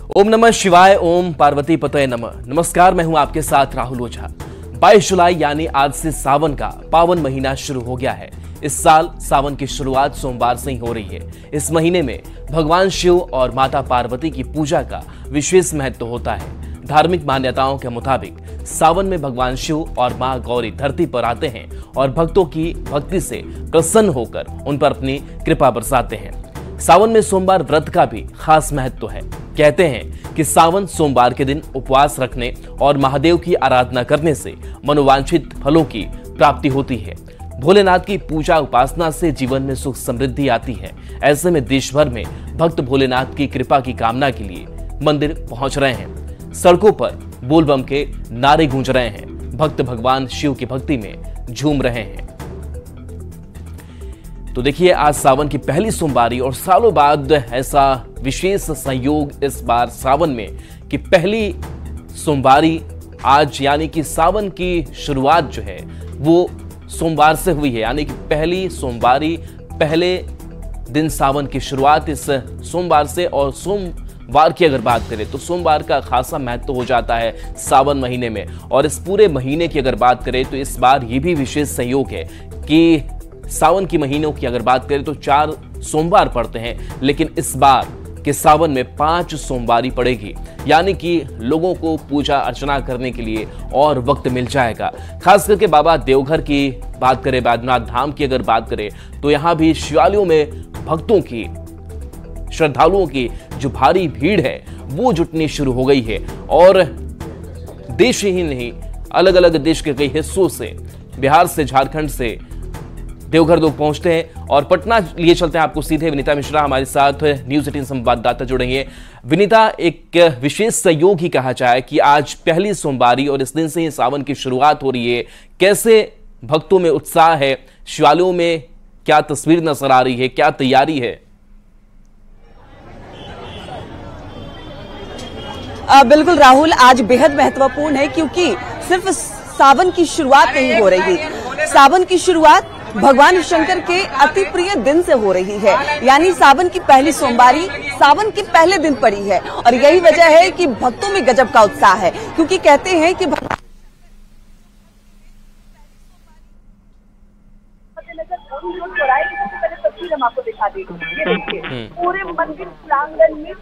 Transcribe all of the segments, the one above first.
ओम नमः शिवाय, ओम पार्वती पतये नमः। नमस्कार, मैं हूं आपके साथ राहुल ओझा। 22 जुलाई यानी आज से सावन का पावन महीना शुरू हो गया है। इस साल सावन की शुरुआत सोमवार से ही हो रही है। इस महीने में भगवान शिव और माता पार्वती की पूजा का विशेष महत्व होता है। धार्मिक मान्यताओं के मुताबिक सावन में भगवान शिव और मां गौरी धरती पर आते हैं और भक्तों की भक्ति से प्रसन्न होकर उन पर अपनी कृपा बरसाते हैं। सावन में सोमवार व्रत का भी खास महत्व है। कहते हैं कि सावन सोमवार के दिन उपवास रखने और महादेव की आराधना करने से मनोवांछित फलों की प्राप्ति होती है। भोलेनाथ की पूजा उपासना से जीवन में सुख समृद्धि आती है। ऐसे में देश भर में भक्त भोलेनाथ की कृपा की कामना के लिए मंदिर पहुंच रहे हैं। सड़कों पर बोलबम के नारे गूंज रहे हैं। भक्त भगवान शिव की भक्ति में झूम रहे हैं। तो देखिए, आज सावन की पहली सोमवारी और सालों बाद ऐसा विशेष संयोग इस बार सावन में कि पहली सोमवारी आज, यानी कि सावन की शुरुआत जो है वो सोमवार से हुई है। यानी कि पहली सोमवारी, पहले दिन सावन की शुरुआत इस सोमवार से। और सोमवार की अगर बात करें तो सोमवार का खासा महत्व हो जाता है सावन महीने में। और इस पूरे महीने की अगर बात करें तो इस बार ये भी विशेष संयोग है कि सावन की महीनों की अगर बात करें तो 4 सोमवार पड़ते हैं, लेकिन इस बार के सावन में 5 सोमवारी पड़ेगी। यानी कि लोगों को पूजा अर्चना करने के लिए और वक्त मिल जाएगा। खास करके बाबा देवघर की बात करें, बैद्यनाथ धाम की अगर बात करें तो यहाँ भी शिवालयों में भक्तों की, श्रद्धालुओं की जो भारी भीड़ है वो जुटनी शुरू हो गई है। और देश ही नहीं, अलग अलग देश के कई हिस्सों से, बिहार से, झारखंड से देवघर लोग पहुंचते हैं। और पटना लिए चलते हैं आपको सीधे। विनीता मिश्रा हमारे साथ न्यूज 18 संवाददाता जुड़ेंगे। विनीता, एक विशेष संयोग ही कहा जाए कि आज पहली सोमवारी और इस दिन से ही सावन की शुरुआत हो रही है। कैसे भक्तों में उत्साह है, शिवालयों में क्या तस्वीर नजर आ रही है, क्या तैयारी है? बिल्कुल राहुल, आज बेहद महत्वपूर्ण है क्योंकि सिर्फ सावन की शुरुआत नहीं हो रही। सावन की शुरुआत भगवान शंकर के अति प्रिय दिन से हो रही है। यानी सावन की पहली सोमवारी सावन के पहले दिन पड़ी है। और यही वजह है कि भक्तों में गजब का उत्साह है, क्योंकि कहते हैं कि हम आपको दिखा देंगे पूरे मंदिर प्रांगण में।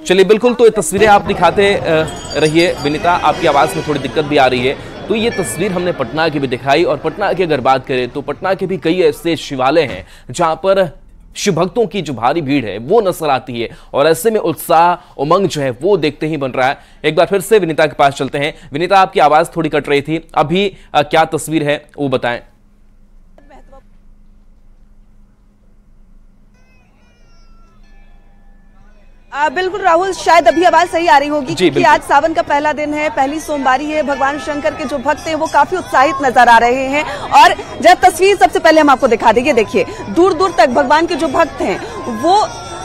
चलिए, बिल्कुल, तो ये तस्वीरें आप दिखाते रहिए। विनीता, आपकी आवाज में थोड़ी दिक्कत भी आ रही है। तो ये तस्वीर हमने पटना की भी दिखाई। और पटना की अगर बात करें तो पटना के भी कई ऐसे शिवालय हैं जहां पर शिव भक्तों की जो भारी भीड़ है वो नजर आती है। और ऐसे में उत्साह, उमंग जो है वो देखते ही बन रहा है। एक बार फिर से विनीता के पास चलते हैं। विनीता, आपकी आवाज थोड़ी कट रही थी, अभी क्या तस्वीर है वो बताएं। बिल्कुल राहुल, शायद अभी आवाज सही आ रही होगी क्योंकि आज सावन का पहला दिन है, पहली सोमवारी है। भगवान शंकर के जो भक्त हैं वो काफी उत्साहित नजर आ रहे हैं। और जब तस्वीर सबसे पहले हम आपको दिखा देंगे, देखिए दूर दूर तक भगवान के जो भक्त हैं वो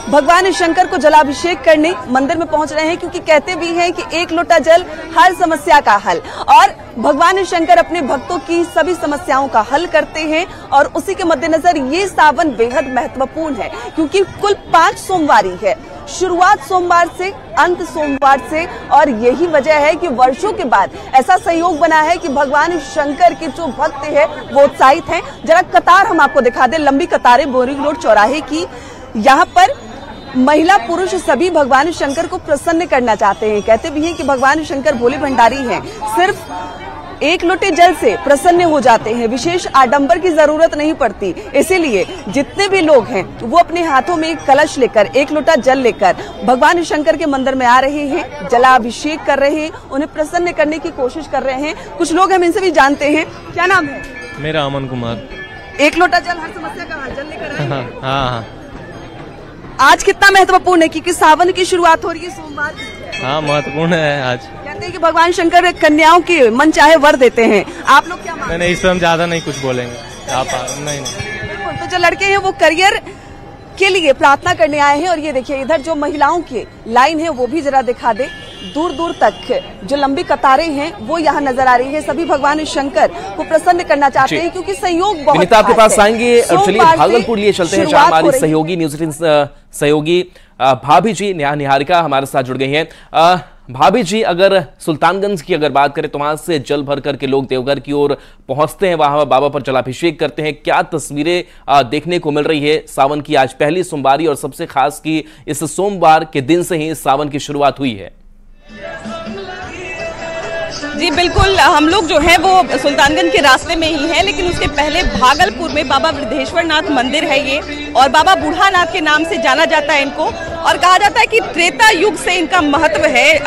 भगवान शंकर को जलाभिषेक करने मंदिर में पहुंच रहे हैं, क्योंकि कहते भी हैं कि एक लोटा जल हर समस्या का हल। और भगवान शंकर अपने भक्तों की सभी समस्याओं का हल करते हैं। और उसी के मद्देनजर ये सावन बेहद महत्वपूर्ण है क्योंकि कुल 5 सोमवारी है। शुरुआत सोमवार से, अंत सोमवार से। और यही वजह है कि वर्षों के बाद ऐसा संयोग बना है कि भगवान शंकर के जो भक्त हैं वो उत्साहित हैं। जरा कतार हम आपको दिखा दें, लंबी कतारें बोरिंग रोड चौराहे की। यहाँ पर महिला पुरुष सभी भगवान शंकर को प्रसन्न करना चाहते हैं। कहते भी हैं कि भगवान शंकर भोले भंडारी हैं, सिर्फ एक लोटे जल से प्रसन्न हो जाते हैं, विशेष आडंबर की जरूरत नहीं पड़ती। इसीलिए जितने भी लोग हैं वो अपने हाथों में एक कलश लेकर, एक लोटा जल लेकर भगवान शंकर के मंदिर में आ रहे हैं, जलाभिषेक कर रहे हैं, उन्हें प्रसन्न करने की कोशिश कर रहे हैं। कुछ लोग हम इनसे भी जानते हैं। क्या नाम है? मेरा अमन कुमार। एक लोटा जल हर समस्या का हल, जल लेकर आए। हाँ। आज कितना महत्वपूर्ण है क्योंकि सावन की शुरुआत हो रही है सोमवार की। हाँ, महत्वपूर्ण है आज। कहते हैं कि भगवान शंकर कन्याओं के मन चाहे वर देते हैं। आप लोग क्या मानते हैं? नहीं, इस पर हम ज्यादा नहीं कुछ बोलेंगे। आप नहीं। बिल्कुल, तो जो लड़के हैं वो करियर के लिए प्रार्थना करने आए हैं। और ये देखिए इधर जो महिलाओं की लाइन है वो भी जरा दिखा दे। दूर दूर तक जो लंबी कतारें हैं वो यहाँ नजर आ रही है। सभी भगवान शंकर को प्रसन्न करना चाहते हैं क्योंकि सहयोग बहुत आपके पास आएंगे। चलिए भागलपुर लिए चलते हैं जहां हमारी सहयोगी न्यूज 18 सहयोगी भाभी जी निहारिका हमारे साथ जुड़ गई हैं। भाभी जी, अगर सुल्तानगंज की अगर बात करें तो वहां से जल भर करके लोग देवघर की ओर पहुंचते हैं, वहां बाबा पर जलाभिषेक करते हैं। क्या तस्वीरें देखने को मिल रही है सावन की आज पहली सोमवारी, और सबसे खास की इस सोमवार के दिन से ही सावन की शुरुआत हुई है। जी बिल्कुल, हम लोग जो है वो सुल्तानगंज के रास्ते में ही हैं, लेकिन उसके पहले भागलपुर में बाबा वृद्धेश्वर नाथ मंदिर है ये, और बाबा बूढ़ानाथ के नाम से जाना जाता है इनको। और कहा जाता है कि त्रेता युग से इनका महत्व है।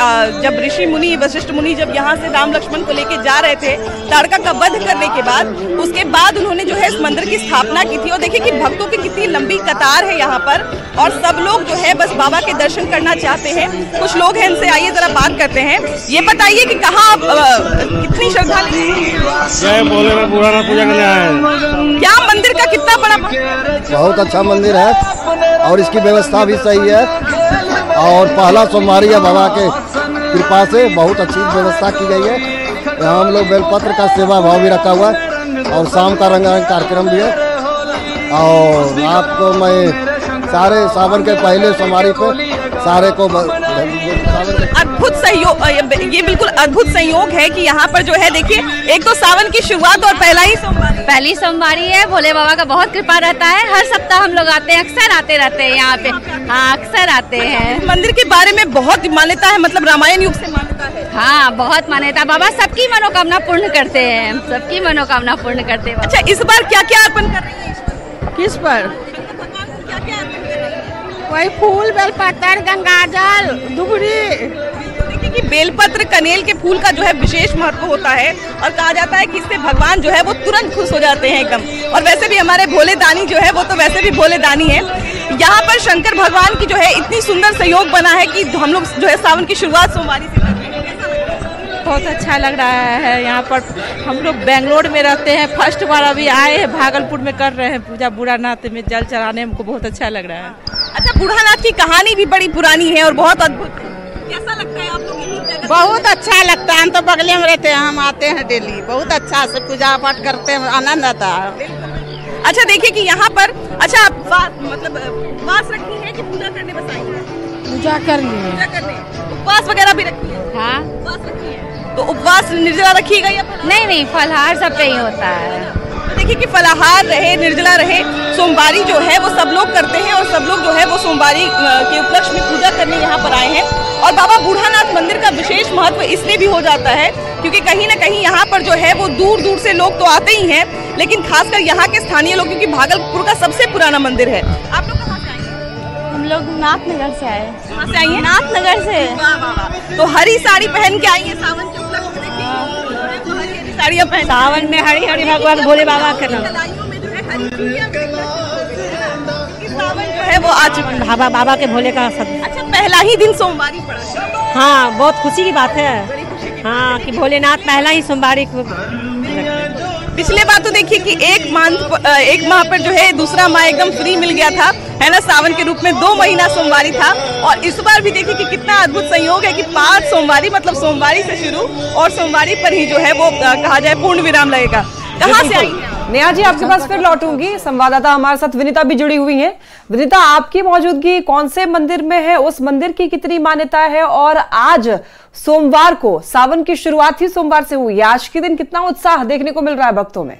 जब ऋषि मुनि वशिष्ठ मुनि जब यहाँ से राम लक्ष्मण को लेके जा रहे थे ताड़का का वध करने के बाद, उसके बाद उन्होंने जो है इस मंदिर की स्थापना की थी। और देखिए कि भक्तों की कितनी लंबी कतार है यहाँ पर, और सब लोग जो है बस बाबा के दर्शन करना चाहते हैं। कुछ लोग हैं, इनसे आइए जरा बात करते हैं। ये बताइए कि कहाँ आप कितनी श्रद्धा पूजा करने आए हैं। क्या मंदिर का कितना बड़ा? बहुत अच्छा मंदिर है और इसकी व्यवस्था भी सही है, और पहला सोमवारी है, बाबा के कृपा से बहुत अच्छी व्यवस्था की गई है। यहाँ हम लोग बेलपत्र का सेवा भाव भी रखा हुआ है, और शाम का रंगारंग कार्यक्रम भी है। और आपको मैं सारे सावन के पहले सोमवारी पे सारे को अद्भुत सहयोग, ये बिल्कुल अद्भुत संयोग है कि यहाँ पर जो है देखिए, एक तो सावन की शुरुआत और पहली सोमवारी है। भोले बाबा का बहुत कृपा रहता है। हर सप्ताह हम लोग आते हैं, अक्सर आते रहते हैं यहाँ पे। हाँ, अक्सर आते हैं। मंदिर के बारे में बहुत मान्यता है, मतलब रामायण युग से मान्यता है। हाँ, बहुत मान्यता। बाबा सबकी मनोकामना पूर्ण करते हैं, सबकी मनोकामना पूर्ण करते हैं। अच्छा, इस बार क्या क्या अर्पण कर रही है? किस पर? क्या क्या अर्पण कर रही है? वही फूल, बेलपत्र, गंगाजल, दुबरी। देखिए कि बेलपत्र कनेल के फूल का जो है विशेष महत्व होता है, और कहा जाता है कि इससे भगवान जो है वो तुरंत खुश हो जाते हैं एकदम। और वैसे भी हमारे भोले दानी जो है वो तो वैसे भी भोले दानी है। यहाँ पर शंकर भगवान की जो है इतनी सुंदर सहयोग बना है कि हम लोग जो है सावन की शुरुआत सोमवारी से करते हैं। बहुत अच्छा लग रहा है। यहाँ पर हम लोग बेंगलोर में रहते हैं, फर्स्ट बार अभी आए हैं, भागलपुर में कर रहे हैं पूजा बूढ़ानाथ में जल चढ़ाने, हमको बहुत अच्छा लग रहा है। अच्छा, बूढ़ानाथ की कहानी भी बड़ी पुरानी है और बहुत अद्भुत है। कैसा लगता है आप लोग? बहुत अच्छा लगता है। हम तो बगले में रहते हैं, हम आते हैं डेली। बहुत अच्छा से पूजा पाठ करते हैं, आनंद आता है। अच्छा, देखिए कि यहाँ पर अच्छा आप मतलब उपवास रखी है कि पूजा करने बस आई है? पूजा करने। उपवास वगैरह भी रखी है? हाँ, उपवास रखी है। तो उपवास निर्जला रखिएगा या नहीं, फलहार सब पे ही होता है। देखिए कि फलाहार रहे, निर्जला रहे, सोमवारी जो है वो सब लोग करते हैं, और सब लोग जो है वो सोमवारी के उपलक्ष्य में पूजा करने यहाँ पर आए हैं। और बाबा बूढ़ानाथ मंदिर का विशेष महत्व इसलिए भी हो जाता है क्योंकि कहीं ना कहीं यहाँ पर जो है वो दूर दूर से लोग तो आते ही हैं, लेकिन खासकर यहाँ के स्थानीय लोग, क्योंकि भागलपुर का सबसे पुराना मंदिर है। आप लोग कहाँ से आए हैं? हम लोग नाथनगर से आए। कहाँ से आई हैं? नाथनगर से। तो हरी साड़ी पहन के आई है सावन के उपलक्ष्य में। देखिए हरी साड़ियाँ पहन, सावन में हरी हरी भगवान भोले बाबा के नाम सावन जो है वो आ चुका है। बाबा के भोले का सब। अच्छा, पहला ही दिन सोमवारी पड़ा। हाँ, बहुत खुशी की बात है। हाँ, कि भोलेनाथ पहला ही सोमवारी को। पिछले बार तो देखिए कि एक माह पर जो है दूसरा माह एकदम फ्री मिल गया था, है ना, सावन के रूप में 2 महीना सोमवारी था। और इस बार भी देखिए कि कितना अद्भुत संयोग है कि 5 सोमवारी, मतलब सोमवारी से शुरू और सोमवारी पर ही जो है वो कहा जाए पूर्ण विराम लगेगा। कहाँ से आई हैं? नेहा जी, आपके पास फिर लौटूंगी। संवाददाता हमारे साथ विनीता भी जुड़ी हुई हैं। विनीता, आपकी मौजूदगी कौन से मंदिर में है, उस मंदिर की कितनी मान्यता है, और आज सोमवार को सावन की शुरुआत ही सोमवार से हुई है, आज के दिन कितना उत्साह देखने को मिल रहा है भक्तों में?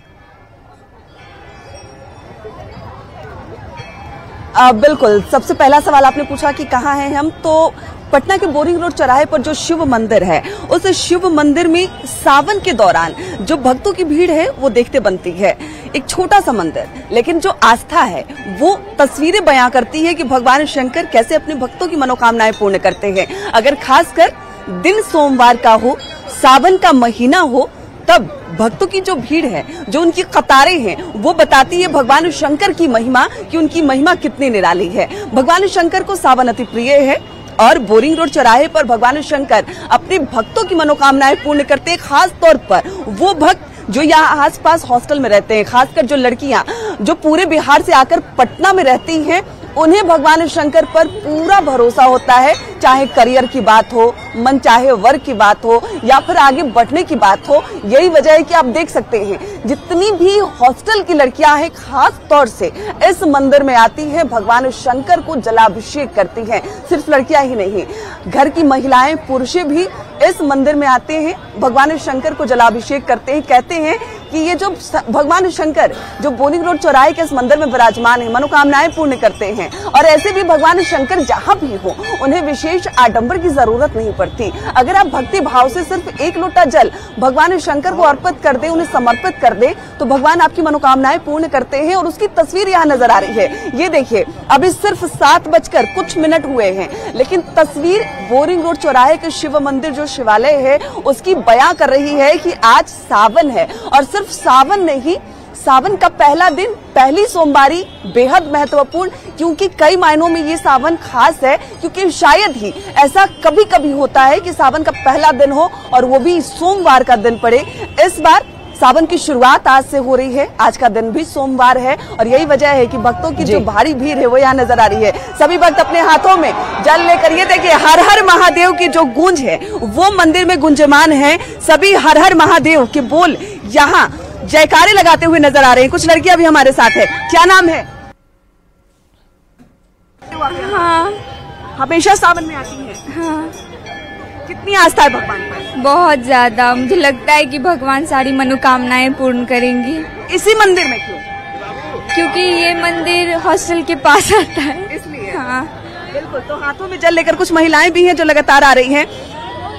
बिल्कुल, सबसे पहला सवाल आपने पूछा कि कहाँ हैं हम, तो पटना के बोरिंग रोड चौराहे पर जो शिव मंदिर है, उस शिव मंदिर में सावन के दौरान जो भक्तों की भीड़ है वो देखते बनती है। एक छोटा सा मंदिर, लेकिन जो आस्था है वो तस्वीरें बयां करती है कि भगवान शंकर कैसे अपने भक्तों की मनोकामनाएं पूर्ण करते हैं। अगर खासकर दिन सोमवार का हो, सावन का महीना हो, तब भक्तों की जो भीड़ है, जो उनकी कतारें हैं, वो बताती है भगवान शंकर की महिमा, कि उनकी महिमा कितनी निराली है। भगवान शंकर को सावन अति प्रिय है, और बोरिंग रोड चौराहे पर भगवान शंकर अपने भक्तों की मनोकामनाएं पूर्ण करते हैं। खास तौर पर वो भक्त जो यहाँ आसपास हॉस्टल में रहते हैं, खासकर जो लड़कियां जो पूरे बिहार से आकर पटना में रहती हैं, उन्हें भगवान शंकर पर पूरा भरोसा होता है, चाहे करियर की बात हो, मन चाहे वर्ग की बात हो या फिर आगे बढ़ने की बात हो। यही वजह है कि आप देख सकते हैं जितनी भी हॉस्टल की लड़कियां हैं खास तौर से इस मंदिर में आती हैं, भगवान शंकर को जलाभिषेक करती हैं। सिर्फ लड़कियां ही नहीं, घर की महिलाएं पुरुष भी इस मंदिर में आते हैं, भगवान शंकर को जलाभिषेक करते हैं। कहते हैं कि ये जो भगवान शंकर जो बोरिंग रोड चौराहे के इस मंदिर में विराजमान है, मनोकामनाएं पूर्ण करते हैं। और ऐसे भी भगवान शंकर जहां भी हो उन्हें विशेष आडंबर की जरूरत नहीं पड़ती। अगर आप भक्ति भाव से सिर्फ एक लोटा जल भगवान शंकर को अर्पित कर दे, उन्हें समर्पित कर दे, तो भगवान आपकी मनोकामनाएं पूर्ण करते हैं। और उसकी तस्वीर यहाँ नजर आ रही है। ये देखिए, अभी सिर्फ 7 बजकर कुछ मिनट हुए हैं, लेकिन तस्वीर बोरिंग रोड चौराहे के शिव मंदिर जो शिवालय है उसकी बयां कर रही है कि आज सावन है। और सिर्फ सावन नहीं, सावन का पहला दिन, पहली सोमवारी बेहद महत्वपूर्ण, क्योंकि कई मायनों में ये सावन खास है, क्योंकि शायद ही ऐसा कभी कभी होता है कि सावन का पहला दिन हो और वो भी सोमवार का दिन पड़े। इस बार सावन की शुरुआत आज से हो रही है, आज का दिन भी सोमवार है और यही वजह है कि भक्तों की जो भारी भीड़ है वो यहाँ नजर आ रही है। सभी भक्त अपने हाथों में जल लेकर, ये देखिए हर हर महादेव की जो गूंज है वो मंदिर में गुंजमान है। सभी हर हर महादेव के बोल यहाँ जयकारे लगाते हुए नजर आ रहे हैं। कुछ लड़कियां भी हमारे साथ है। क्या नाम है? हाँ, हमेशा सावन में आती है? हाँ। कितनी आस्था है भगवान पर? बहुत ज्यादा। मुझे लगता है कि भगवान सारी मनोकामनाएं पूर्ण करेंगी। इसी मंदिर में क्यों? क्योंकि ये मंदिर हॉस्टल के पास आता है, इसलिए। हाँ बिल्कुल। तो हाथों में जल लेकर कुछ महिलाएं भी हैं जो लगातार आ रही हैं।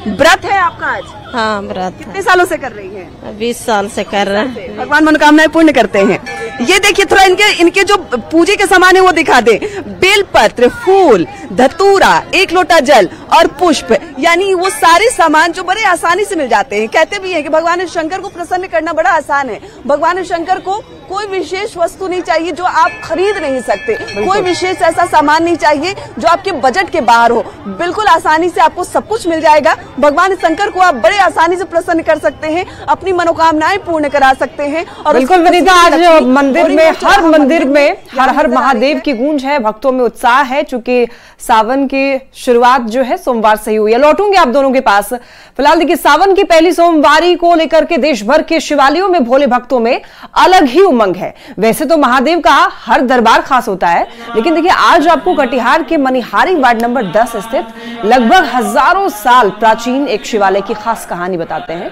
व्रत है आपका आज? हाँ, व्रत। कितने सालों से कर रही हैं? 20 साल से कर रहे हैं। भगवान मनोकामनाएं पूर्ण करते हैं। ये देखिए, थोड़ा इनके जो पूजे के सामान है वो दिखा दे। बेलपत्र, फूल, धतूरा, 1 लोटा जल और पुष्प, यानी वो सारे सामान जो बड़े आसानी से मिल जाते हैं। कहते भी हैं कि भगवान शंकर को प्रसन्न करना बड़ा आसान है। भगवान शंकर को कोई विशेष वस्तु नहीं चाहिए जो आप खरीद नहीं सकते, कोई विशेष ऐसा सामान नहीं चाहिए जो आपके बजट के बाहर हो। बिल्कुल आसानी से आपको सब कुछ मिल जाएगा। भगवान शंकर को आप बड़े आसानी से प्रसन्न कर सकते हैं, अपनी मनोकामनाएं पूर्ण करा सकते हैं। और बिल्कुल विनीता, आज मंदिर में, हर मंदिर में हर हर महादेव की गूंज है, भक्तों में उत्साह है, चूंकि सावन की शुरुआत जो है सोमवार से ही हुई है। लौटूंगे आप दोनों के पास। फिलहाल देखिए, सावन की पहली सोमवारी को लेकर के देश भर के शिवालयों में भोले भक्तों में अलग ही उमंग है। वैसे तो महादेव का हर दरबार खास होता है, लेकिन देखिए आज आपको कटिहार के मनिहारी वार्ड नंबर 10 स्थित लगभग हजारों साल प्राचीन एक शिवालय की खास कहानी बताते हैं।